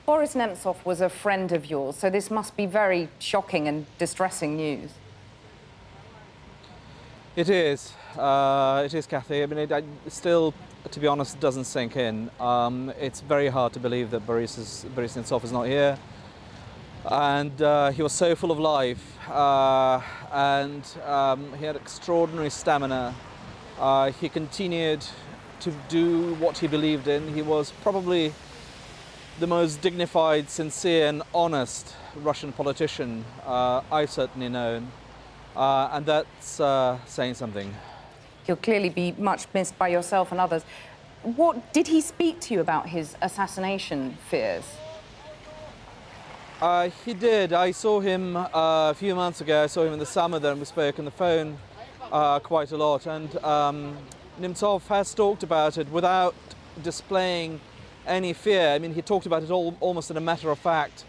Boris Nemtsov was a friend of yours, so this must be very shocking and distressing news. It is, Kathy. I mean, it still, to be honest, doesn't sink in. It's very hard to believe that Boris Nemtsov is not here. And he was so full of life, and he had extraordinary stamina. He continued to do what he believed in. He was probably the most dignified, sincere and honest Russian politician I've certainly known. And that's saying something. He'll clearly be much missed by yourself and others. What did he speak to you about his assassination fears? He did. I saw him a few months ago. I saw him in the summer then. We spoke on the phone quite a lot. And Nemtsov has talked about it without displaying any fear. I mean, he talked about it almost in a matter-of-fact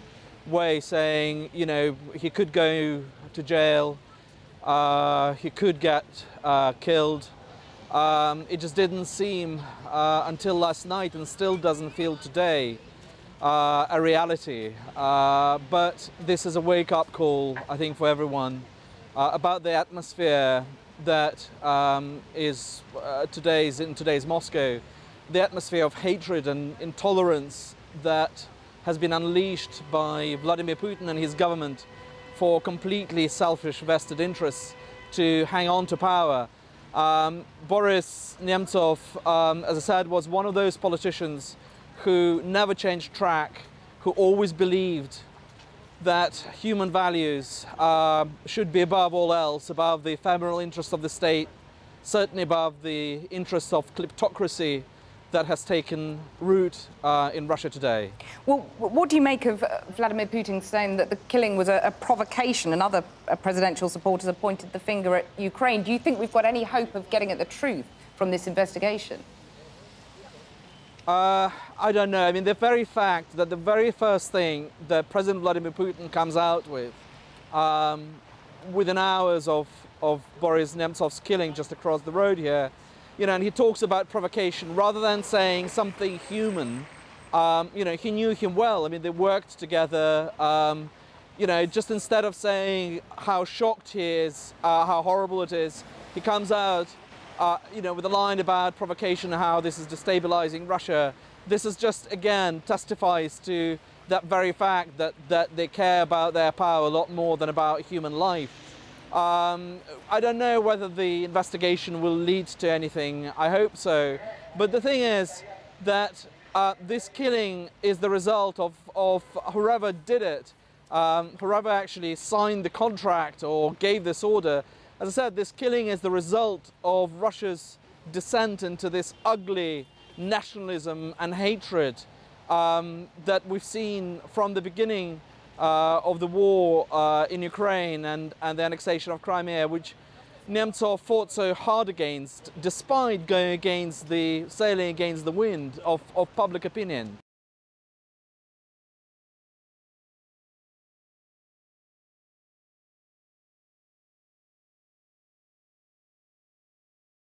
way, saying, you know, he could go to jail, he could get killed. It just didn't seem until last night, and still doesn't feel today, a reality. But this is a wake-up call, I think, for everyone about the atmosphere that is in today's Moscow, the atmosphere of hatred and intolerance that has been unleashed by Vladimir Putin and his government for completely selfish vested interests to hang on to power. Boris Nemtsov, as I said, was one of those politicians who never changed track, who always believed that human values should be above all else, above the ephemeral interests of the state, certainly above the interests of kleptocracy that has taken root in Russia today. Well, what do you make of Vladimir Putin saying that the killing was a provocation, and other presidential supporters have pointed the finger at Ukraine? Do you think we've got any hope of getting at the truth from this investigation? I don't know. I mean, the very fact that the very first thing that President Vladimir Putin comes out with, within hours of Boris Nemtsov's killing just across the road here, you know, and he talks about provocation rather than saying something human. You know, he knew him well. I mean, they worked together. You know, just instead of saying how shocked he is, how horrible it is, he comes out, you know, with a line about provocation and how this is destabilizing Russia. This is just, again, testifies to that very fact that they care about their power a lot more than about human life. I don't know whether the investigation will lead to anything. I hope so. But the thing is that this killing is the result of whoever did it, whoever actually signed the contract or gave this order. As I said, this killing is the result of Russia's descent into this ugly nationalism and hatred that we've seen from the beginning of the war in Ukraine and the annexation of Crimea, which Nemtsov fought so hard against, despite going against sailing against the wind of public opinion.